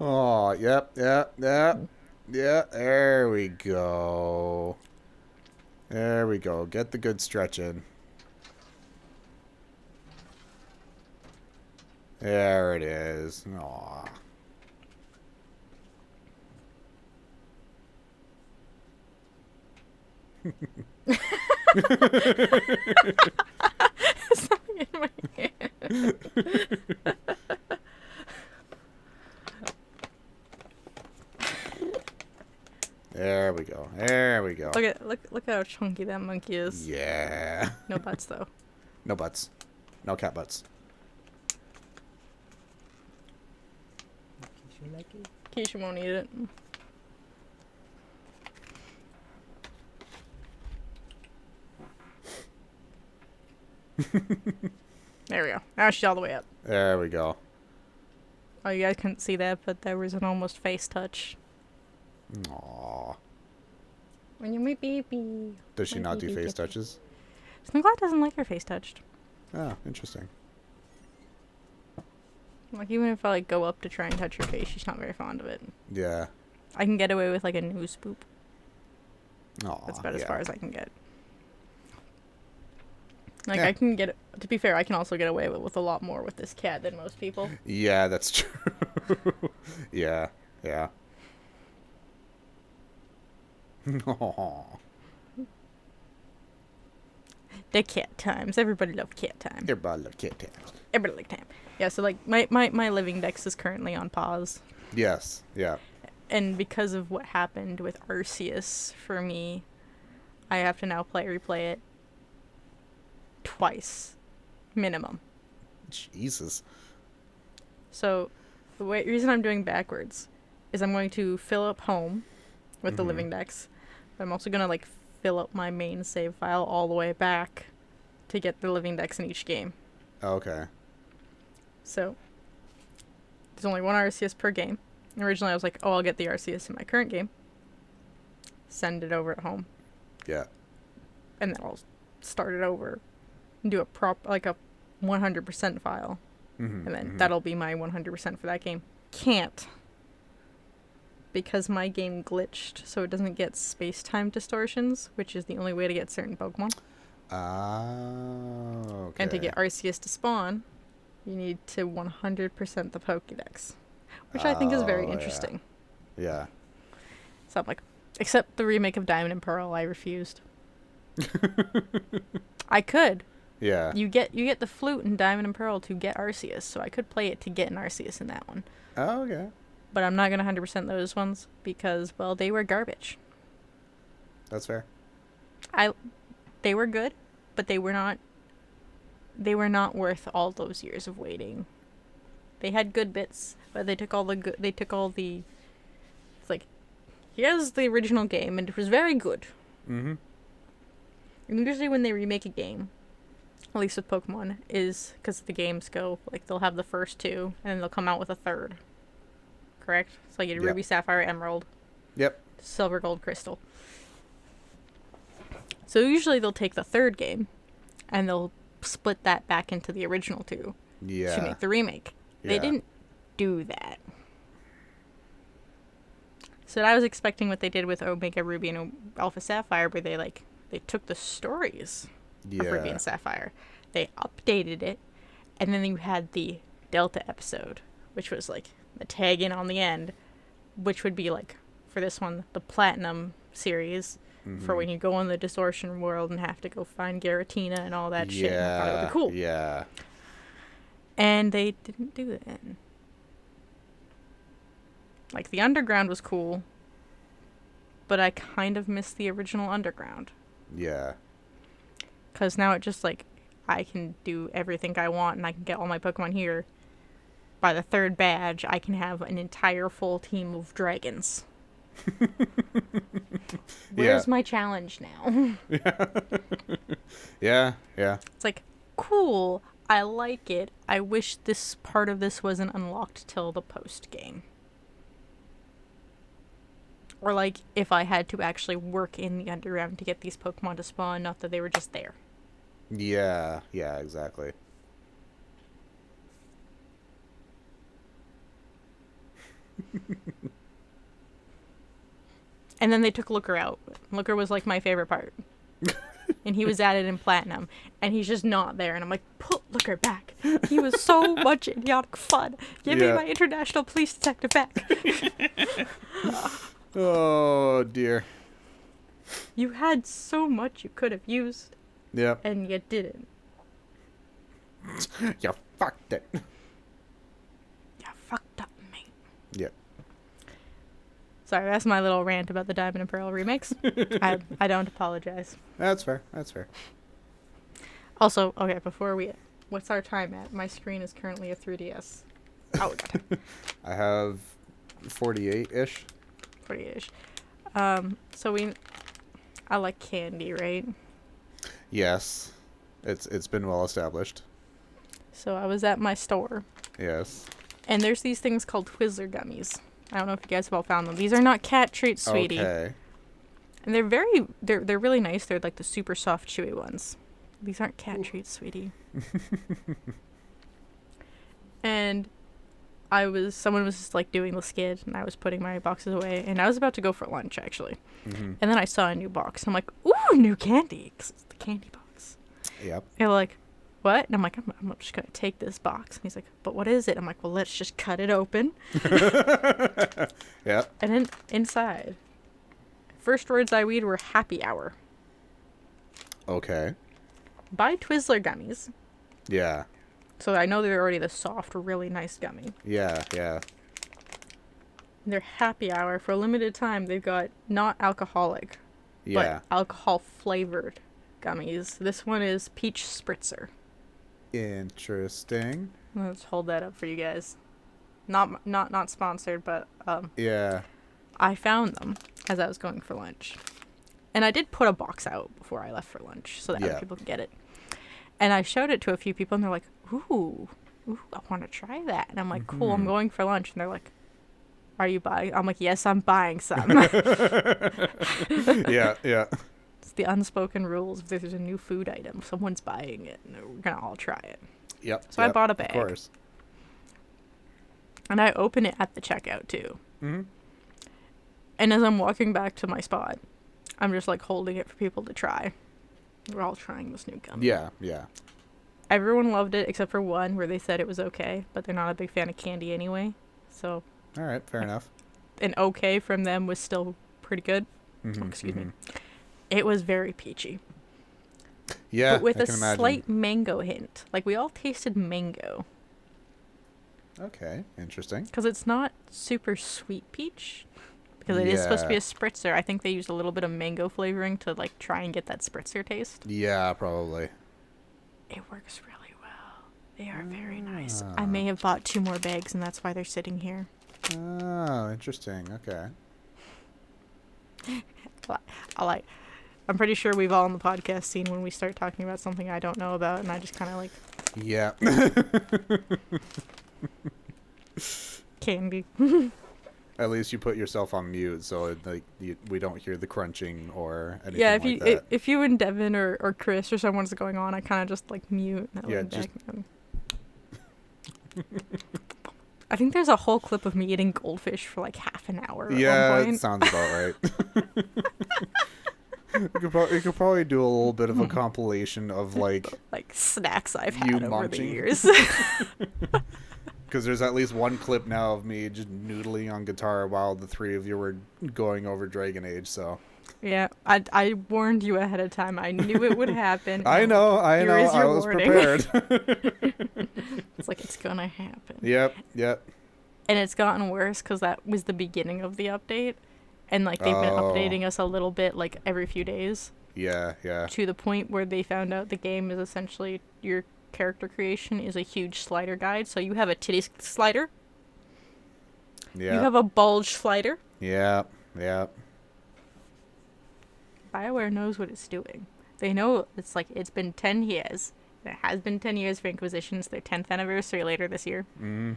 Oh, yep. Yeah, there we go. Get the good stretch in. There it is. Aw. Something in my hand. There we go. Look how chunky that monkey is. Yeah. No butts though. No butts. No cat butts. Keisha won't eat it. There we go. Now she's all the way up. There we go. Oh, you guys couldn't see that, but there was an almost face touch. Aww. When you're my baby. Does she not do face touches? Sniggler doesn't like her face touched. Oh, interesting. Like, even if I, like, go up to try and touch her face, she's not very fond of it. Yeah. I can get away with, like, a nose boop. Aw, That's about as yeah. far as I can get. Like, Yeah. I can get... To be fair, I can also get away with a lot more with this cat than most people. Yeah, that's true. Yeah. Aw. The cat times. Everybody loved cat time. Everybody love cat taps. Everybody liked time. Yeah, so, like, my living dex is currently on pause. Yes, yeah. And because of what happened with Arceus for me, I have to now replay it twice, minimum. Jesus. So the reason I'm doing backwards is I'm going to fill up home with the living dex, but I'm also going to like fill up my main save file all the way back to get the living dex in each game. Okay. So there's only one Arceus per game. Originally I was like, oh, I'll get the Arceus in my current game, send it over at home, Yeah. and then I'll start it over and do a 100% file. Mm-hmm, And then that'll be my 100% for that game. Can't. Because my game glitched, so it doesn't get space-time distortions, which is the only way to get certain Pokemon. Okay. And to get Arceus to spawn, you need to 100% the Pokédex. Which I think is very interesting. Yeah. So I'm like, except the remake of Diamond and Pearl, I refused. I could. Yeah. You get the flute in Diamond and Pearl to get Arceus, so I could play it to get an Arceus in that one. Oh, okay. But I'm not going to 100% those ones because, well, they were garbage. That's fair. They were good, but they were not worth all those years of waiting. They had good bits, but it's like, here's the original game, and it was very good. Mm-hmm. Usually when they remake a game, at least with Pokemon, is because the games go, like, they'll have the first two, and then they'll come out with a third. Correct? So you get Ruby, Sapphire, Emerald. Yep. Silver, Gold, Crystal. So usually they'll take the third game, and they'll split that back into the original two to make the remake. They didn't do that. So I was expecting what they did with Omega Ruby and Alpha Sapphire, where they took the stories of Ruby and Sapphire, they updated it, and then you had the Delta episode, which was like the tag in on the end, which would be like, for this one, the Platinum series, for when you go in the distortion world and have to go find Giratina and all that shit. And I thought it would be cool. Yeah. And they didn't do that. Like, the Underground was cool, but I kind of miss the original Underground. Yeah. Because now it just, like, I can do everything I want and I can get all my Pokemon here. By the third badge, I can have an entire full team of dragons. Where's my challenge now? Yeah. It's like, cool, I like it. I wish this part of this wasn't unlocked till the post game. Or, like, if I had to actually work in the Underground to get these Pokemon to spawn, not that they were just there. Yeah, exactly. And then they took Looker out. Looker was, like, my favorite part. And he was added in Platinum. And he's just not there. And I'm like, put Looker back. He was so much idiotic fun. Give me my International Police Detective back. Oh, dear. You had so much you could have used. Yep. And you didn't. You fucked it. You fucked up, mate. Yep. Sorry, that's my little rant about the Diamond and Pearl remakes. I don't apologize. That's fair. Also, okay, what's our time at? My screen is currently a 3DS. Oh, God. I have 48-ish. 48-ish. I like candy, right? Yes. It's been well established. So I was at my store. Yes. And there's these things called Twizzler gummies. I don't know if you guys have all found them. These are not cat treats, sweetie. Okay. And they're really nice. They're like the super soft, chewy ones. These aren't cat treats, sweetie. And someone was just like doing the skid, and I was putting my boxes away, and I was about to go for lunch, actually. And then I saw a new box. I'm like, ooh, new candy. 'Cause it's the candy box. Yep. And they're like, what? And I'm like, I'm just going to take this box. And he's like, but what is it? I'm like, well, let's just cut it open. Yep. And then inside, first words I read were happy hour. Okay. Buy Twizzler gummies. Yeah. So I know they're already the soft, really nice gummy. Yeah. They're happy hour. For a limited time, they've got not alcoholic, but alcohol-flavored gummies. This one is Peach Spritzer. Interesting. Let's hold that up for you guys. Not sponsored, but Yeah. I found them as I was going for lunch. And I did put a box out before I left for lunch so that other people could get it. And I showed it to a few people, and they're like, ooh, I want to try that. And I'm like, cool, I'm going for lunch. And they're like, are you buying? I'm like, yes, I'm buying some. Yeah. It's the unspoken rules. If there's a new food item, someone's buying it, and we're going to all try it. Yep. So I bought a bag. Of course. And I open it at the checkout, too. Mm-hmm. And as I'm walking back to my spot, I'm just, like, holding it for people to try. We're all trying this new gum. Yeah. Everyone loved it except for one where they said it was okay, but they're not a big fan of candy anyway. So. All right. Fair enough. An okay from them was still pretty good. Mm-hmm, Excuse me. It was very peachy. Yeah, but with I a can imagine. slight mango hint. Like, we all tasted mango. Okay, interesting. Because it's not super sweet peach. Because it is supposed to be a spritzer. I think they used a little bit of mango flavoring to, like, try and get that spritzer taste. Yeah, probably. It works really well. They are very nice. I may have bought 2 more bags, and that's why they're sitting here. Oh, interesting. Okay. I'm pretty sure we've all in the podcast seen when we start talking about something I don't know about, and I just kind of like... Yeah. Candy. At least you put yourself on mute, so we don't hear the crunching or anything yeah, like that. If you and Devin or Chris or someone's going on, I kind of just like mute. And Yeah, just... I think there's a whole clip of me eating goldfish for like half an hour. Yeah, at one point. it sounds about right. You could probably do a little bit of a compilation of like snacks I've had over the years. Because there's at least one clip now of me just noodling on guitar while the three of you were going over Dragon Age, so. Yeah, I warned you ahead of time. I knew it would happen. I know. I was warning. prepared. It's like, it's gonna happen. Yep. And it's gotten worse because that was the beginning of the update. And like they've been updating us a little bit like every few days. Yeah. To the point where they found out the game is essentially your character creation is a huge slider guide. So you have a titty slider. Yeah. You have a bulge slider. Yeah. BioWare knows what it's doing. They know it's been 10 years. It has been 10 years for Inquisition. It's their 10th anniversary later this year. Mm-hmm.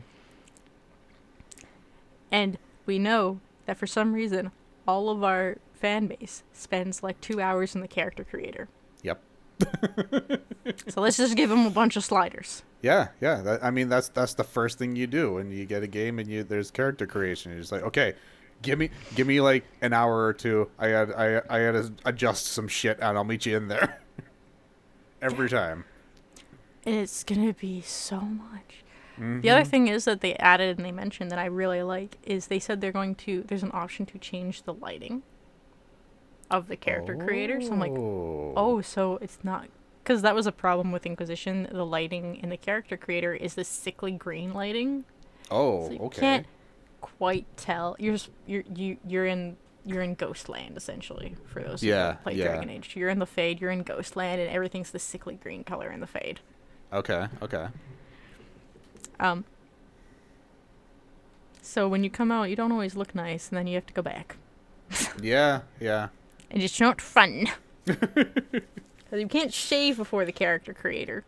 And we know that for some reason, all of our fan base spends like 2 hours in the character creator. Yep. So let's just give them a bunch of sliders. Yeah. That's the first thing you do when you get a game and there's character creation. You're just like, okay, give me like an hour or two. I gotta adjust some shit and I'll meet you in there. Every time. And it's gonna be so much. Mm-hmm. The other thing is that they added and they mentioned that I really like is they said there's an option to change the lighting of the character creator. So I'm like, so it's not, because that was a problem with Inquisition. The lighting in the character creator is this sickly green lighting. Oh, so you okay. Can't quite tell. You're in Ghostland essentially for those who play Dragon Age. You're in the Fade. You're in Ghostland, and everything's the sickly green color in the Fade. Okay. So when you come out, you don't always look nice, and then you have to go back. Yeah. And it's not fun. Because you can't shave before the character creator.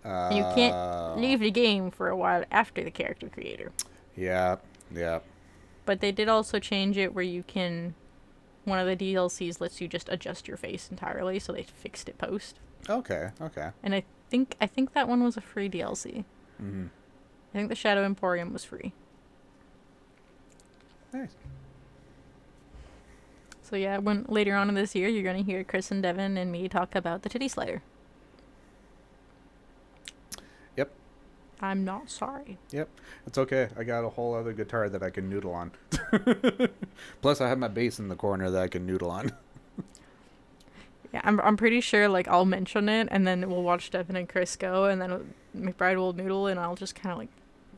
You can't leave the game for a while after the character creator. Yeah. But they did also change it where you can... One of the DLCs lets you just adjust your face entirely, so they fixed it post. Okay. And I think that one was a free DLC. Mm-hmm. I think the Shadow Emporium was free. Nice. So yeah, when later on in this year, you're going to hear Chris and Devin and me talk about the titty slider. Yep. I'm not sorry. Yep. It's okay. I got a whole other guitar that I can noodle on. Plus, I have my bass in the corner that I can noodle on. Yeah, I'm pretty sure, like, I'll mention it, and then we'll watch Devin and Chris go, and then McBride will noodle, and I'll just kind of, like...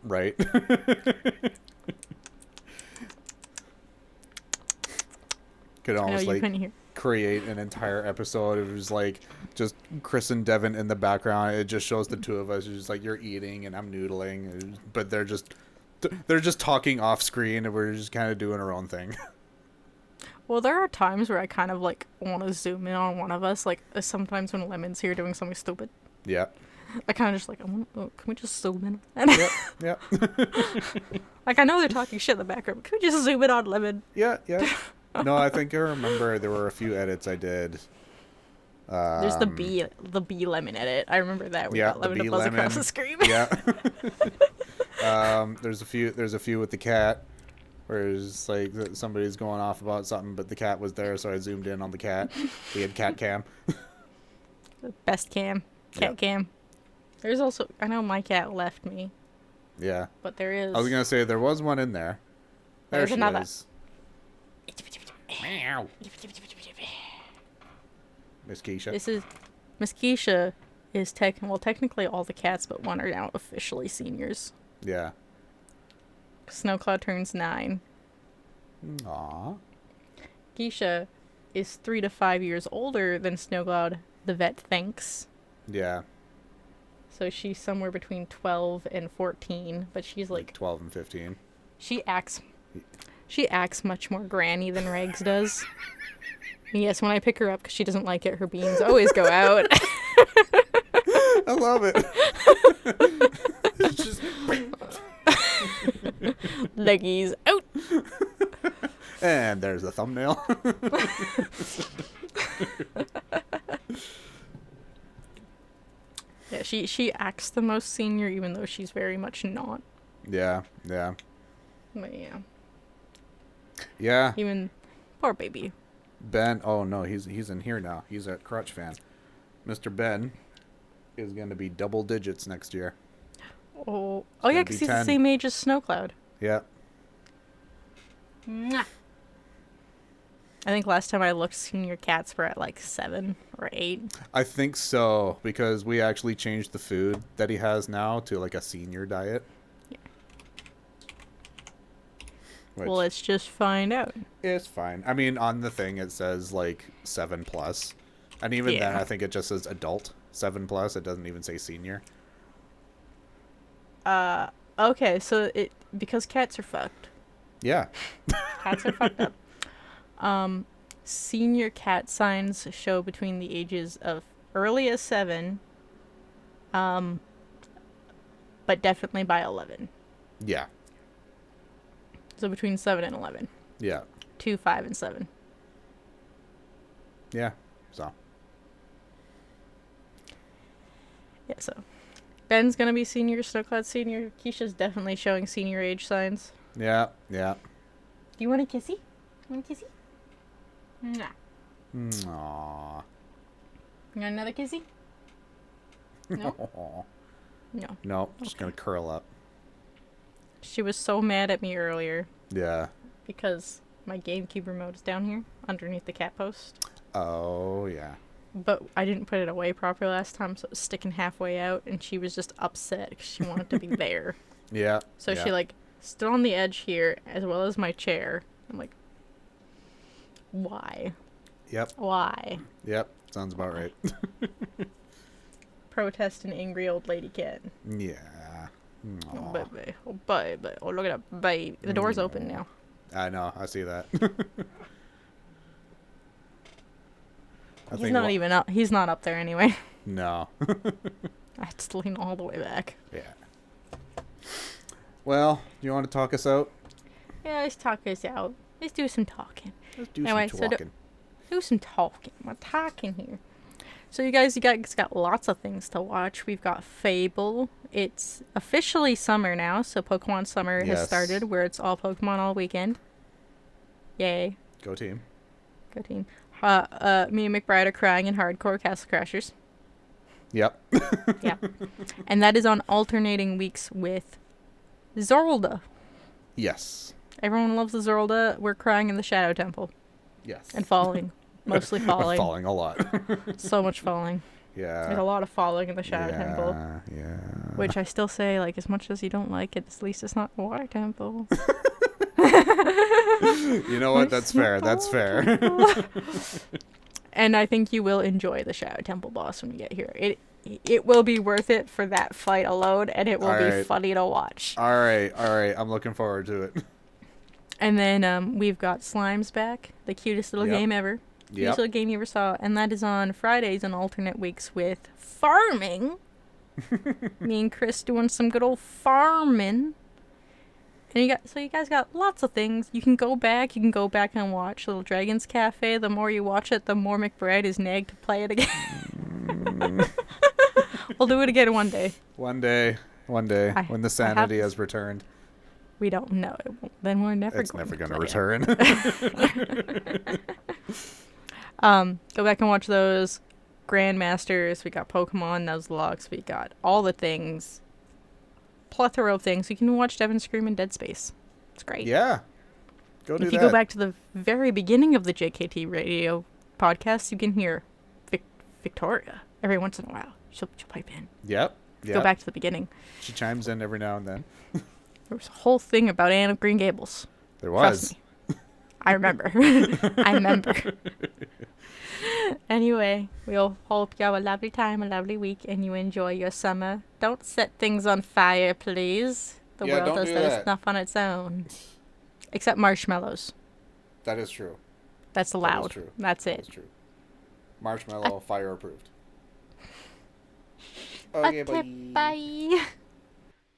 Right. Could almost, create an entire episode. It was, like, just Chris and Devin in the background. It just shows the two of us. It's just, like, you're eating, and I'm noodling. But they're just talking off-screen, and we're just kind of doing our own thing. Well, there are times where I kind of, like, want to zoom in on one of us. Like, sometimes when Lemon's here doing something stupid. Yeah. I kind of just, like, can we just zoom in? Yep. Like, I know they're talking shit in the background, but can we just zoom in on Lemon? Yeah. No, I think I remember there were a few edits I did. There's the bee Lemon edit. I remember that. We got Lemon to buzz across the screen. Yeah. There's a few with the cat. Where it's like somebody's going off about something, but the cat was there, so I zoomed in on the cat. We had cat cam. The best cam. Cat cam. There's also... I know my cat left me. Yeah. But there is... I was going to say, there was one in there. There's another. Meow. Miss Keisha. Miss Keisha is technically all the cats but one are now officially seniors. Yeah. Snowcloud turns 9. Aww. Keisha is 3 to 5 years older than Snowcloud, the vet thinks. Yeah. So she's somewhere between 12 and 14, but she's like 12 and 15. She acts much more granny than Regs does. Yes, when I pick her up because she doesn't like it, her beans always go out. I love it. It's just... Leggies out. And there's the thumbnail. Yeah, she acts the most senior, even though she's very much not. Yeah, yeah. But yeah. Yeah. Even poor baby. Ben, oh no, he's in here now. He's at Crutch Fan. Mr. Ben is going to be double digits next year. Oh yeah, because he's 10. the same age as Snowcloud. Yeah. Mwah. I think last time I looked, senior cats were at like 7 or 8. I think so, because we actually changed the food that he has now to like a senior diet. Yeah. Which Well, let's just find out. it's fine. I mean, on the thing it says like 7+. And even then, I think it just says adult 7+. It doesn't even say senior. Okay, so because cats are fucked. Yeah. Cats are fucked up. Senior cat signs show between the ages of early as 7, but definitely by 11. Yeah. So between 7 and 11. Yeah. 2, 5, and 7. Yeah. So. Yeah, so Ben's gonna be senior, Snowcloud senior. Keisha's definitely showing senior age signs. Yeah. Yeah. Do you want a kissy? Want a kissy? Nah. Aww. You want another kissy? No? No. No, just going to curl up. She was so mad at me earlier Yeah. because my GameCube remote is down here underneath the cat post. Oh, yeah. But I didn't put it away properly last time, so it was sticking halfway out, and she was just upset because she wanted to be there. Yeah. So yeah. she, like, stood on the edge here, as well as my chair. I'm like, why? Yep. Why? Yep. Sounds about right. Protest an angry old lady cat. Yeah. Oh, Aw. baby. Oh, baby. Oh, look at that baby. The door's open now. I know. I see that. He's not even up. He's not up there anyway. No. I had to lean all the way back. Yeah. Well, do you want to talk us out? Yeah, let's talk this out. Let's do some talking. Let's do Anyway, some so talking. Do some talking. We're talking here. So you guys got lots of things to watch. We've got Fable. It's officially summer now, so Pokemon Summer has Yes. started, where it's all Pokemon all weekend. Yay. Go team. Go team. Me and McBride are crying in hardcore Castle Crashers. Yep. Yeah. And that is on alternating weeks with Zorlda. Yes. Everyone loves the Zorlda. We're crying in the Shadow Temple. Yes. And falling. Mostly falling. Falling a lot. So much falling. Yeah. There's a lot of falling in the Shadow Temple. Yeah. Which I still say, like, as much as you don't like it, at least it's not a water temple. You know what? That's fair. That's fair. And I think you will enjoy the Shadow Temple boss when you get here. It will be worth it for that fight alone, and it will All be right. funny to watch. All right. I'm looking forward to it. And then we've got Slime's back, the cutest little game ever. Cutest little game you ever saw, and that is on Fridays and alternate weeks with farming. Me and Chris doing some good old farming. And you guys got lots of things. You can go back and watch Little Dragons Cafe. The more you watch it, the more McBride is nagged to play it again. We'll do it again one day. One day, when the sanity has returned. We don't know. Then we're never It's going never to going to return. Go back and watch those. Grandmasters. We got Pokemon Nuzlocke. We got all the things. Plethora of things. You can watch Devin Scream in Dead Space. It's great. Yeah. Go do that. If you go back to the very beginning of the JKT radio podcast, you can hear Victoria every once in a while. She'll pipe in. Yep. Go back to the beginning. She chimes in every now and then. There was a whole thing about Anne of Green Gables. There was. Trust me. I remember. I remember. Anyway, we'll hope you have a lovely time, a lovely week, and you enjoy your summer. Don't set things on fire, please. The world don't does do that that. stuff on its own. Except marshmallows. That is true. That's allowed. True. That's That it. is true. Marshmallow, fire approved. Okay, Okay, bye.